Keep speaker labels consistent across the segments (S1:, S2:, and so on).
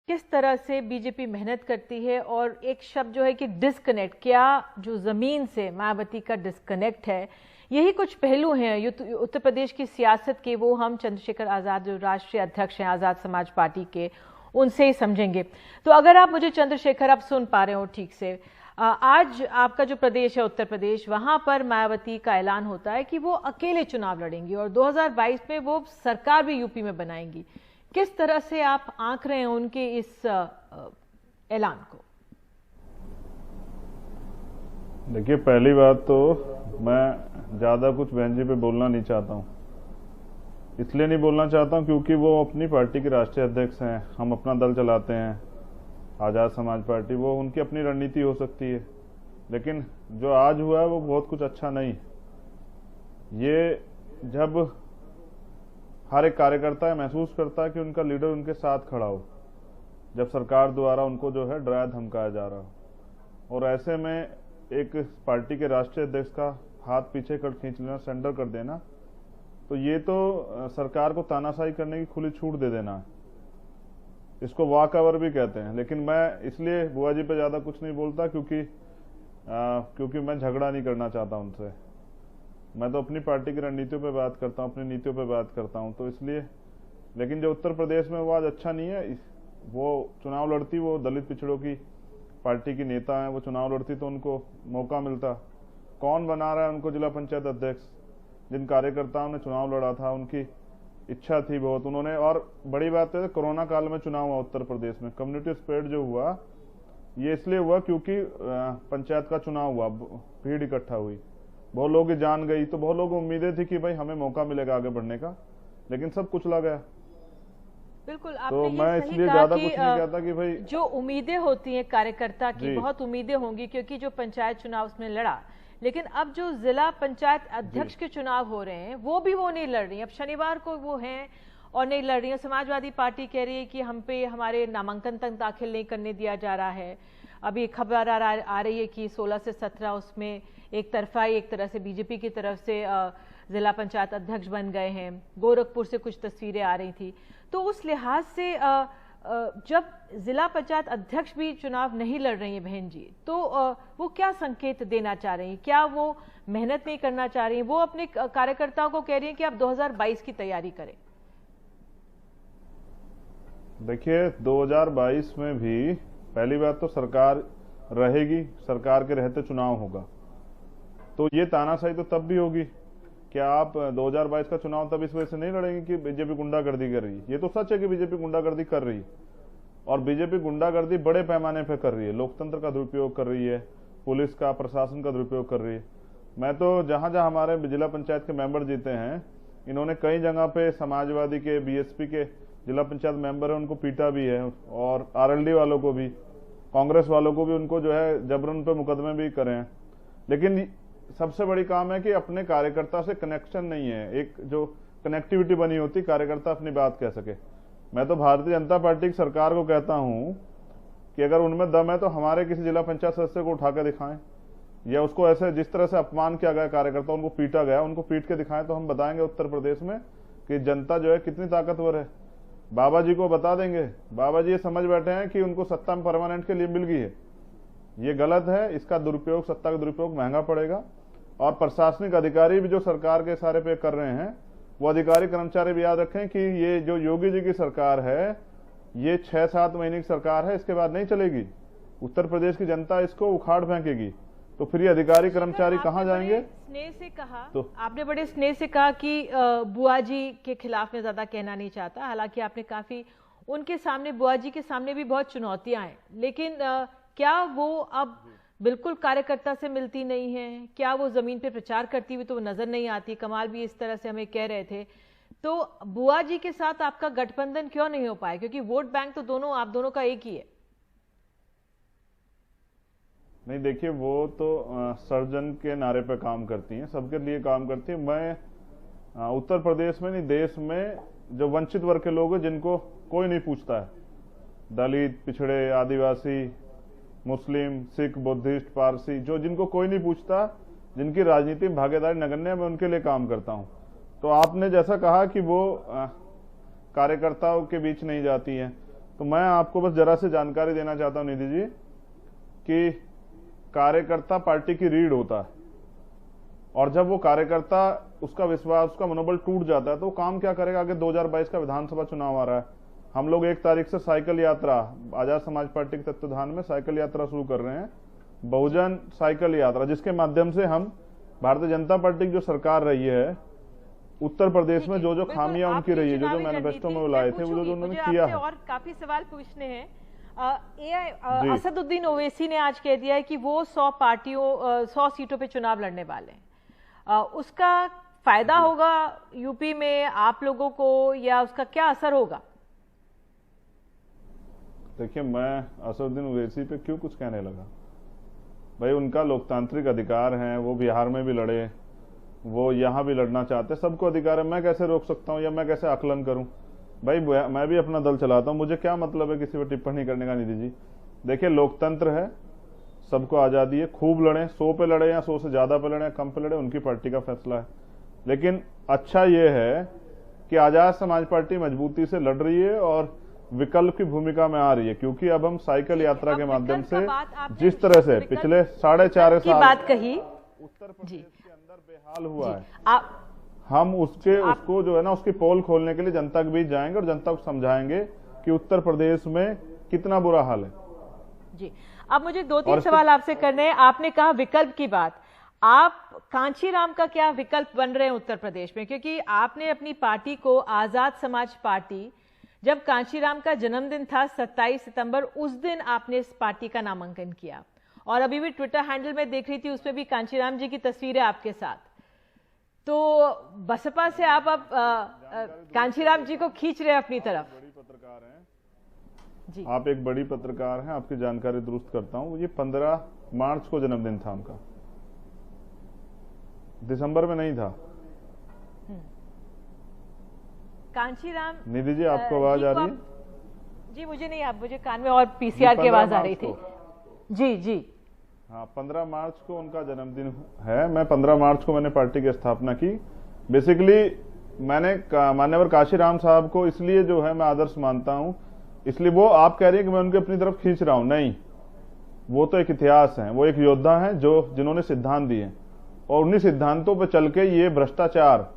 S1: किस तरह से बीजेपी मेहनत करती है और एक शब्द जो है कि डिस्कनेक्ट, क्या जो जमीन से मायावती का डिस्कनेक्ट है, यही कुछ पहलू हैं उत्तर प्रदेश की सियासत के, वो हम चंद्रशेखर आजाद जो राष्ट्रीय अध्यक्ष हैं आजाद समाज पार्टी के, उनसे ही समझेंगे। तो अगर आप मुझे चंद्रशेखर आप सुन पा रहे हो ठीक से, आज आपका जो प्रदेश है उत्तर प्रदेश, वहां पर मायावती का ऐलान होता है कि वो अकेले चुनाव लड़ेंगी और 2022 में वो सरकार भी यूपी में बनाएंगी। किस तरह से आप आंक रहे हैं उनके इस ऐलान को?
S2: देखिए, पहली बात तो मैं ज्यादा कुछ बहन जी पे बोलना नहीं चाहता हूँ। इसलिए नहीं बोलना चाहता हूँ क्योंकि वो अपनी पार्टी के राष्ट्रीय अध्यक्ष हैं, हम अपना दल चलाते हैं आजाद समाज पार्टी, वो उनकी अपनी रणनीति हो सकती है। लेकिन जो आज हुआ है वो बहुत कुछ अच्छा नहीं। ये जब हर एक कार्यकर्ता महसूस करता है कि उनका लीडर उनके साथ खड़ा हो, जब सरकार द्वारा उनको जो है डराया धमकाया जा रहा हो, और ऐसे में एक पार्टी के राष्ट्रीय अध्यक्ष का हाथ पीछे कर खींच लेना, सरेंडर कर देना, तो ये तो सरकार को तानाशाही करने की खुली छूट दे देना है। इसको वॉक ओवर भी कहते हैं। लेकिन मैं इसलिए बुआ जी पे ज्यादा कुछ नहीं बोलता क्योंकि मैं झगड़ा नहीं करना चाहता उनसे। मैं तो अपनी पार्टी की रणनीतियों पे बात करता हूँ, अपनी नीतियों पे बात करता हूँ, तो इसलिए। लेकिन जो उत्तर प्रदेश में वो आज अच्छा नहीं है, वो चुनाव लड़ती, वो दलित पिछड़ों की पार्टी की नेता है, वो चुनाव लड़ती तो उनको मौका मिलता। कौन बना रहा है उनको जिला पंचायत अध्यक्ष? जिन कार्यकर्ताओं ने चुनाव लड़ा था उनकी इच्छा थी बहुत, उन्होंने। और बड़ी बात है, कोरोना काल में चुनाव हुआ उत्तर प्रदेश में, कम्युनिटी स्प्रेड जो हुआ ये इसलिए हुआ क्योंकि पंचायत का चुनाव हुआ, भीड़ इकट्ठा हुई, बहुत लोगों की जान गई, तो बहुत लोगों को उम्मीदें थी कि भाई हमें मौका मिलेगा आगे बढ़ने का, लेकिन सब कुचला गया।
S1: बिल्कुल,
S2: तो
S1: आपने
S2: मैं इसलिए ज्यादा कुछ नहीं कहता कि भाई
S1: जो उम्मीदें होती हैं कार्यकर्ता की, बहुत उम्मीदें होंगी क्योंकि जो पंचायत चुनाव उसमें लड़ा, लेकिन अब जो जिला पंचायत अध्यक्ष के चुनाव हो रहे हैं वो नहीं लड़ रही। अब शनिवार को वो हैं और नहीं लड़ रही है। समाजवादी पार्टी कह रही है कि हम पे हमारे नामांकन तक दाखिल नहीं करने दिया जा रहा है। अभी खबर आ रही है कि 16 से 17 उसमें एक तरफा एक तरह से बीजेपी की तरफ से जिला पंचायत अध्यक्ष बन गए हैं। गोरखपुर से कुछ तस्वीरें आ रही थी। तो उस लिहाज से जब जिला पंचायत अध्यक्ष भी चुनाव नहीं लड़ रही है बहन जी, तो वो क्या संकेत देना चाह रही हैं? क्या वो मेहनत नहीं करना चाह रही हैं? वो अपने कार्यकर्ताओं को कह रही हैं कि आप 2022 की तैयारी करें।
S2: देखिए, 2022 में भी पहली बात तो सरकार रहेगी, सरकार के रहते चुनाव होगा, तो ये तानाशाही तो तब भी होगी। क्या आप 2022 का चुनाव तब इस वजह से नहीं लड़ेंगे कि बीजेपी गुंडागर्दी कर रही है? ये तो सच है कि बीजेपी गुंडागर्दी कर रही है, और बीजेपी गुंडागर्दी बड़े पैमाने पर कर रही है, लोकतंत्र का दुरुपयोग कर रही है, पुलिस का, प्रशासन का दुरुपयोग कर रही है। मैं तो जहां जहां हमारे जिला पंचायत के मेंबर जीते हैं, इन्होंने कई जगह पे समाजवादी के, बीएसपी के जिला पंचायत मेंबर है उनको पीटा भी है, और आरएलडी वालों को भी, कांग्रेस वालों को भी उनको जो है जबरन पे मुकदमे भी करे हैं। लेकिन सबसे बड़ी काम है कि अपने कार्यकर्ता से कनेक्शन नहीं है, एक जो कनेक्टिविटी बनी होती, कार्यकर्ता अपनी बात कह सके। मैं तो भारतीय जनता पार्टी की सरकार को कहता हूं कि अगर उनमें दम है तो हमारे किसी जिला पंचायत सदस्य को उठा के दिखाएं, या उसको ऐसे जिस तरह से अपमान किया गया कार्यकर्ता, उनको पीटा गया, उनको पीट के दिखाएं, तो हम बताएंगे उत्तर प्रदेश में कि जनता जो है कितनी ताकतवर है। बाबा जी को बता देंगे, बाबा जी ये समझ बैठे हैं कि उनको सत्ता में परमानेंट के लिए मिल गई है। ये गलत है, इसका दुरुपयोग, सत्ता का दुरुपयोग महंगा पड़ेगा। और प्रशासनिक अधिकारी भी जो सरकार के सारे पे कर रहे हैं, वो अधिकारी कर्मचारी भी याद रखें कि ये जो योगी जी की सरकार है, ये 6-7 महीने की सरकार है, इसके बाद नहीं चलेगी। उत्तर प्रदेश की जनता इसको उखाड़ फेंकेगी, तो फिर ये अधिकारी कर्मचारी कहाँ जाएंगे?
S1: स्नेह से कहा, तो आपने बड़े स्नेह से कहा कि बुआ जी के खिलाफ में ज्यादा कहना नहीं चाहता। हालांकि आपने काफी उनके सामने, बुआ जी के सामने भी बहुत चुनौतियां हैं, लेकिन क्या वो अब बिल्कुल कार्यकर्ता से मिलती नहीं है? क्या वो जमीन पे प्रचार करती हुई तो वो नजर नहीं आती? कमाल भी इस तरह से हमें कह रहे थे। तो बुआ जी के साथ आपका गठबंधन क्यों नहीं हो पाया? क्योंकि वोट बैंक तो आप दोनों का एक ही है।
S2: नहीं, देखिए, वो तो सर्जन के नारे पे काम करती हैं, सबके लिए काम करती है। मैं उत्तर प्रदेश में नहीं, देश में जो वंचित वर्ग के लोग हैं, जिनको कोई नहीं पूछता है, दलित, पिछड़े, आदिवासी, मुस्लिम, सिख, बुद्धिस्ट, पारसी, जो जिनको कोई नहीं पूछता, जिनकी राजनीति में भागीदारी नगण्य, मैं उनके लिए काम करता हूं। तो आपने जैसा कहा कि वो कार्यकर्ताओं के बीच नहीं जाती हैं, तो मैं आपको बस जरा से जानकारी देना चाहता हूं निधि जी कि कार्यकर्ता पार्टी की रीढ़ होता है, और जब वो कार्यकर्ता उसका विश्वास, उसका मनोबल टूट जाता है तो वो काम क्या करेगा। आगे 2022 का विधानसभा चुनाव आ रहा है, हम लोग 1 तारीख से साइकिल यात्रा, आजाद समाज पार्टी के तत्वाधान में साइकिल यात्रा शुरू कर रहे हैं, बहुजन साइकिल यात्रा, जिसके माध्यम से हम भारतीय जनता पार्टी की जो सरकार रही है उत्तर प्रदेश में जो जो खामियां उनकी रही है, जो जो मैनिफेस्टो में वो लाए थे, वो जो उन्होंने किया है।
S1: और काफी सवाल पूछने हैं। असदुद्दीन ओवैसी ने आज कह दिया है कि वो 100 सीटों पे चुनाव लड़ने वाले हैं। उसका फायदा होगा यूपी में आप लोगों को, या उसका क्या असर होगा?
S2: देखिए, मैं असदुद्दीन ओवैसी पे क्यों कुछ कहने लगा, भाई उनका लोकतांत्रिक अधिकार है, वो बिहार में भी लड़े, वो यहां भी लड़ना चाहते, सबको अधिकार है। मैं कैसे रोक सकता हूं या मैं कैसे आकलन करूं? भाई मैं भी अपना दल चलाता हूं, मुझे क्या मतलब है किसी पर टिप्पणी करने का निधि जी। देखिए, लोकतंत्र है, सबको आजादी है, खूब लड़े, 100 पे लड़े या 100 से ज्यादा पे लड़े या कम पे लड़े, उनकी पार्टी का फैसला है। लेकिन अच्छा ये है कि आजाद समाज पार्टी मजबूती से लड़ रही है और विकल्प की भूमिका में आ रही है, क्योंकि अब हम साइकिल यात्रा के माध्यम से जिस तरह से पिछले 4.5 साल
S1: बात कही
S2: उत्तर प्रदेश के अंदर बेहाल हुआ है, हम उसको जो है ना, उसकी पोल खोलने के लिए जनता के बीच जाएंगे और जनता को समझाएंगे कि उत्तर प्रदेश में कितना बुरा हाल है।
S1: जी, अब मुझे 2-3 सवाल आपसे करने हैं। आपने कहा विकल्प की बात, आप कांचीराम का क्या विकल्प बन रहे हैं उत्तर प्रदेश में? क्योंकि आपने अपनी पार्टी को आजाद समाज पार्टी, जब कांचीराम का जन्मदिन था 27 सितंबर, उस दिन आपने इस पार्टी का नामांकन किया, और अभी भी ट्विटर हैंडल में देख रही थी, उसमें भी कांचीराम जी की तस्वीर है आपके साथ। तो बसपा से आप अब कांचीराम जी को खींच रहे हैं अपनी तरफ।
S2: बड़ी पत्रकार हैं
S1: जी,
S2: आप एक बड़ी पत्रकार हैं, आपकी जानकारी दुरुस्त करता हूं। ये 15 मार्च को जन्मदिन था उनका, दिसंबर में नहीं था।
S1: कांचीराम
S2: निधि जी, आपको आवाज आ रही है?
S1: जी, मुझे नहीं, आप मुझे कान में और पीसीआर की आवाज आ रही थी। जी जी,
S2: हाँ, 15 मार्च को उनका जन्मदिन है। मैं 15 मार्च को मैंने पार्टी की स्थापना की। बेसिकली मैंने मान्यवर कांशीराम साहब को इसलिए जो है मैं आदर्श मानता हूं, इसलिए वो आप कह रही है कि मैं उनके अपनी तरफ खींच रहा हूं, नहीं, वो तो एक इतिहास है, वो एक योद्धा है जिन्होंने सिद्धांत दिए, और उन्हीं सिद्धांतों पर चल के ये भ्रष्टाचार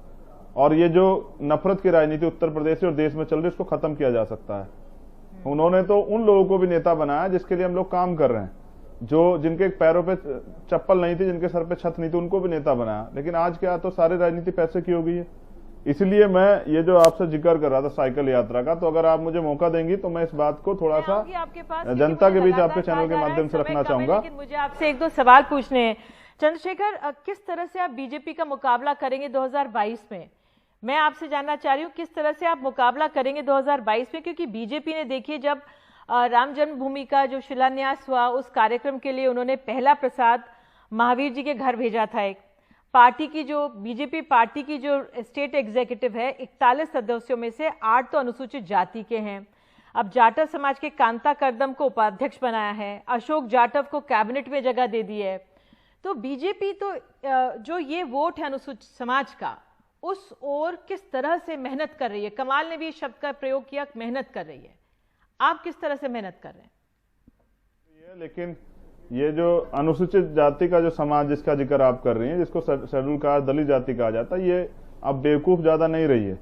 S2: और ये जो नफरत की राजनीति उत्तर प्रदेश और देश में चल रही है, उसको खत्म किया जा सकता है। उन्होंने तो उन लोगों को भी नेता बनाया जिसके लिए हम लोग काम कर रहे हैं, जिनके पैरों पे चप्पल नहीं थी, जिनके सर पे छत नहीं थी, उनको भी नेता बनाया। लेकिन आज क्या, तो सारी राजनीति पैसे की हो गई है। इसलिए मैं ये जो आपसे जिक्र कर रहा था साइकिल यात्रा का, तो अगर आप मुझे मौका देंगी तो मैं इस बात को थोड़ा सा जनता के बीच आपके चैनल के माध्यम से रखना चाहूंगा।
S1: लेकिन मुझे आपसे 1-2 सवाल पूछने हैं। चंद्रशेखर, किस तरह से आप बीजेपी का मुकाबला करेंगे 2022 में? मैं आपसे जानना चाह रही हूँ किस तरह से आप मुकाबला करेंगे 2022 में, क्योंकि बीजेपी ने, देखिए, जब राम जन्मभूमि का जो शिलान्यास हुआ, उस कार्यक्रम के लिए उन्होंने पहला प्रसाद महावीर जी के घर भेजा था। एक पार्टी की जो बीजेपी पार्टी की जो स्टेट एग्जीक्यूटिव है, 41 सदस्यों में से 8 तो अनुसूचित जाति के हैं। अब जाटव समाज के कांता करदम को उपाध्यक्ष बनाया है, अशोक जाटव को कैबिनेट में जगह दे दी है। तो बीजेपी तो जो ये वोट है अनुसूचित समाज का, उस ओर किस तरह से मेहनत कर रही है? कमाल ने भी इस शब्द का प्रयोग किया, मेहनत कर रही है। आप किस तरह से मेहनत कर रहे हैं?
S2: लेकिन ये जो अनुसूचित जाति का जो समाज जिसका जिक्र आप कर रही हैं, जिसको शेड्यूल कास्ट दलित जाति कहा जाता है, ये अब बेवकूफ ज्यादा नहीं रही है।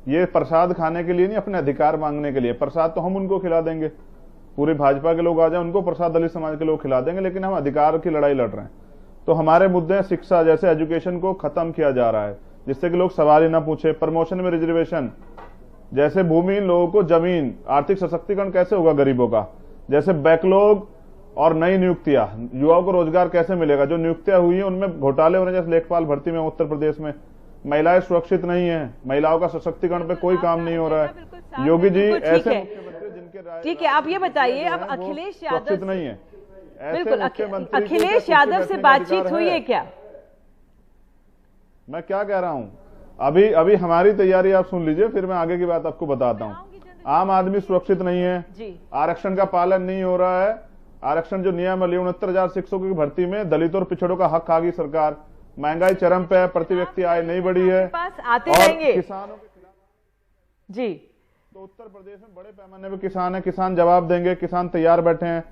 S2: ये प्रसाद खाने के लिए नहीं, अपने अधिकार मांगने के लिए। प्रसाद तो हम उनको खिला देंगे, पूरे भाजपा के लोग आ जाए, उनको प्रसाद दलित समाज के लोग खिला देंगे, लेकिन हम अधिकार की लड़ाई लड़ रहे हैं। तो हमारे मुद्दे शिक्षा, जैसे एजुकेशन को खत्म किया जा रहा है जिससे कि लोग सवाल ही ना पूछे, प्रमोशन में रिजर्वेशन, जैसे भूमिहीन लोगों को जमीन, आर्थिक सशक्तिकरण कैसे होगा गरीबों का, जैसे बैकलॉग और नई नियुक्तियां, युवाओं को रोजगार कैसे मिलेगा, जो नियुक्तियां हुई हैं उनमें घोटाले हो रहे हैं, जैसे लेखपाल भर्ती में उत्तर प्रदेश में महिलाएं सुरक्षित नहीं है, महिलाओं का सशक्तिकरण पे कोई काम नहीं हो रहा है। योगी जी ऐसे मुख्यमंत्री जिनके,
S1: ठीक है, आप ये बताइए, अब अखिलेश यादव
S2: नहीं है,
S1: बिल्कुल, अखिलेश यादव से बातचीत हुई है क्या?
S2: मैं क्या कह रहा हूं, अभी हमारी तैयारी आप सुन लीजिए, फिर मैं आगे की बात आपको बताता हूं। आम आदमी सुरक्षित नहीं है, आरक्षण का पालन नहीं हो रहा है। आरक्षण जो नियम है, 69,000 शिक्षकों की भर्ती में दलितों और पिछड़ों का हक खा गई सरकार। महंगाई चरम पे है, प्रति व्यक्ति आय नहीं बढ़ी है,
S1: पास आते रहेंगे
S2: किसानों के खिलाफ
S1: जी।
S2: तो उत्तर प्रदेश में बड़े पैमाने पर किसान है, किसान जवाब देंगे, किसान तैयार बैठे हैं।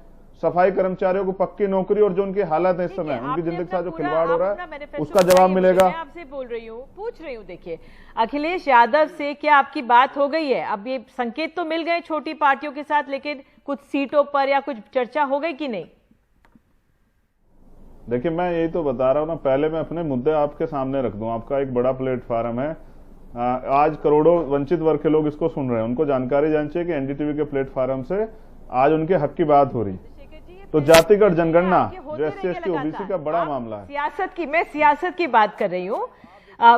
S2: सफाई कर्मचारियों को पक्की नौकरी और जो उनकी हालत है इस समय, उनकी जिंदगी के साथ जो खिलवाड़ हो रहा है उसका जवाब मिलेगा।
S1: मैं आपसे बोल रही हूँ, पूछ रही हूँ, देखिए अखिलेश यादव से क्या आपकी बात हो गई है? अब ये संकेत तो मिल गए छोटी पार्टियों के साथ, लेकिन कुछ सीटों पर या कुछ चर्चा हो गई कि नहीं?
S2: देखिए मैं यही तो बता रहा हूँ ना, पहले मैं अपने मुद्दे आपके सामने रख दूं। आपका एक बड़ा प्लेटफार्म है, आज करोड़ों वंचित वर्ग के लोग इसको सुन रहे हैं, उनको जानकारी जानी चाहिए कि एनडीटीवी के प्लेटफार्म से आज उनके हक की बात हो रही। तो जातिगत जनगणना जो SC ST OBC का बड़ा मामला है,
S1: मैं सियासत की बात कर रही हूँ।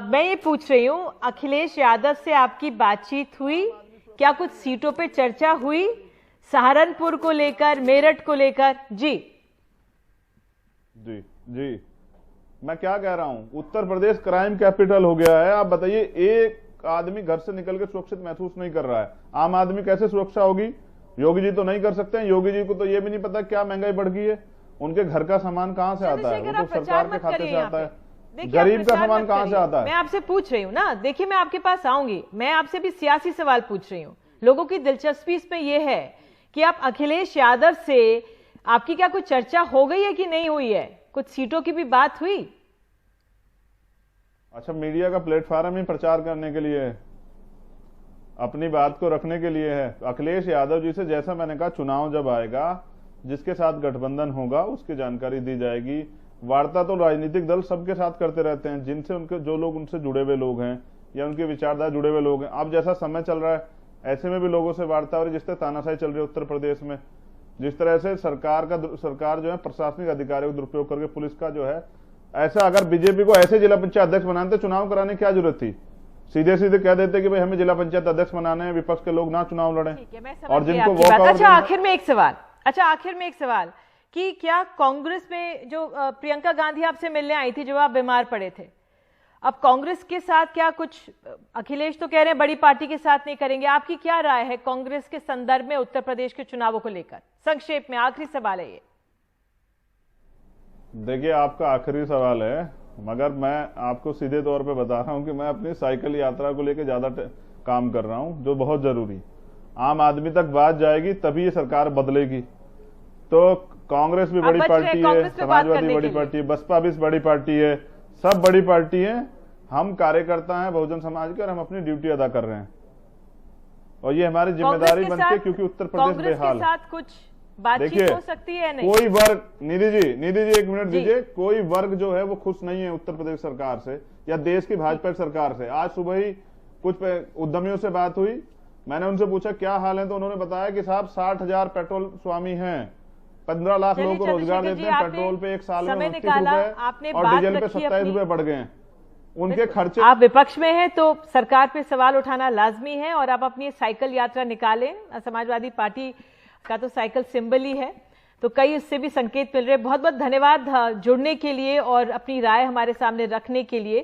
S1: मैं ये पूछ रही हूँ, अखिलेश यादव से आपकी बातचीत हुई? क्या कुछ सीटों पे चर्चा हुई? सहारनपुर को लेकर, मेरठ को लेकर? जी
S2: जी जी, मैं क्या कह रहा हूं, उत्तर प्रदेश क्राइम कैपिटल हो गया है। आप बताइए, एक आदमी घर से निकल के सुरक्षित महसूस नहीं कर रहा है। आम आदमी कैसे सुरक्षा होगी? योगी जी तो नहीं कर सकते हैं। योगी जी को तो ये भी नहीं पता क्या महंगाई बढ़ गई है, उनके घर का सामान कहां से आता है, वो तो सरकार के खाते से आता है। गरीब का सामान कहां से आता है?
S1: मैं आपसे पूछ रही हूँ ना, देखिए मैं आपके पास आऊंगी, मैं आपसे भी सियासी सवाल पूछ रही हूँ। लोगों की दिलचस्पी इसमें यह है कि आप अखिलेश यादव से आपकी क्या कुछ चर्चा हो गई है कि नहीं हुई है? कुछ सीटों की भी बात हुई?
S2: अच्छा, मीडिया का प्लेटफार्म ही प्रचार करने के लिए है, अपनी बात को रखने के लिए है। अखिलेश यादव जी से, जैसा मैंने कहा, चुनाव जब आएगा जिसके साथ गठबंधन होगा उसकी जानकारी दी जाएगी। वार्ता तो राजनीतिक दल सबके साथ करते रहते हैं, जिनसे उनके जो लोग उनसे जुड़े हुए लोग हैं या उनके विचारधारा जुड़े हुए लोग हैं। अब जैसा समय चल रहा है ऐसे में भी लोगों से वार्ता हो रही, जिस तरह तानाशाही चल रही है उत्तर प्रदेश में, जिस तरह से सरकार जो है प्रशासनिक अधिकारियों का दुरुपयोग करके, पुलिस का जो है, ऐसा अगर बीजेपी को ऐसे जिला पंचायत अध्यक्ष बनाते तो चुनाव कराने की क्या जरूरत थी? सीधे सीधे कह देते कि भाई हमें जिला पंचायत अध्यक्ष बनाने हैं, विपक्ष के लोग ना चुनाव लड़ें। और जिनको वॉकआउट।
S1: अच्छा आखिर में एक सवाल कि क्या कांग्रेस में जो प्रियंका गांधी आपसे मिलने आई थी जब आप बीमार पड़े थे, अब कांग्रेस के साथ क्या कुछ, अखिलेश तो कह रहे हैं बड़ी पार्टी के साथ नहीं करेंगे, आपकी क्या राय है कांग्रेस के संदर्भ में उत्तर प्रदेश के चुनावों को लेकर? संक्षेप में आखिरी सवाल है ये।
S2: देखिए आपका आखिरी सवाल है, मगर मैं आपको सीधे तौर पे बता रहा हूं कि मैं अपनी साइकिल यात्रा को लेकर ज्यादा काम कर रहा हूं, जो बहुत जरूरी। आम आदमी तक बात जाएगी तभी ये सरकार बदलेगी। तो कांग्रेस भी बड़ी पार्टी है, समाजवादी बड़ी पार्टी है, बसपा भी बड़ी पार्टी है, सब बड़ी पार्टी है। हम कार्यकर्ता हैं बहुजन समाज के और हम अपनी ड्यूटी अदा कर रहे हैं और ये हमारी जिम्मेदारी बनती है, क्योंकि उत्तर प्रदेश बेहाल है।
S1: कुछ बातचीत हो सकती है नहीं?
S2: कोई वर्ग, निधि जी एक मिनट दीजिए, कोई वर्ग जो है वो खुश नहीं है उत्तर प्रदेश सरकार से या देश की भाजपा सरकार से। आज सुबह ही कुछ उद्यमियों से बात हुई, मैंने उनसे पूछा क्या हाल है, तो उन्होंने बताया कि साहब 60,000 पेट्रोल स्वामी हैं, 15 लाख लोगों को रोजगार देते हैं, पेट्रोल पे एक साल में 29 रुपए और डीजल पे 27 रुपए बढ़ गए हैं उनके खर्चे।
S1: आप विपक्ष में हैं तो सरकार पे सवाल उठाना लाजमी है और आप अपनी साइकिल यात्रा निकालें। समाजवादी पार्टी का तो साइकिल सिंबल ही है, तो कई इससे भी संकेत मिल रहे हैं। बहुत बहुत धन्यवाद जुड़ने के लिए और अपनी राय हमारे सामने रखने के लिए।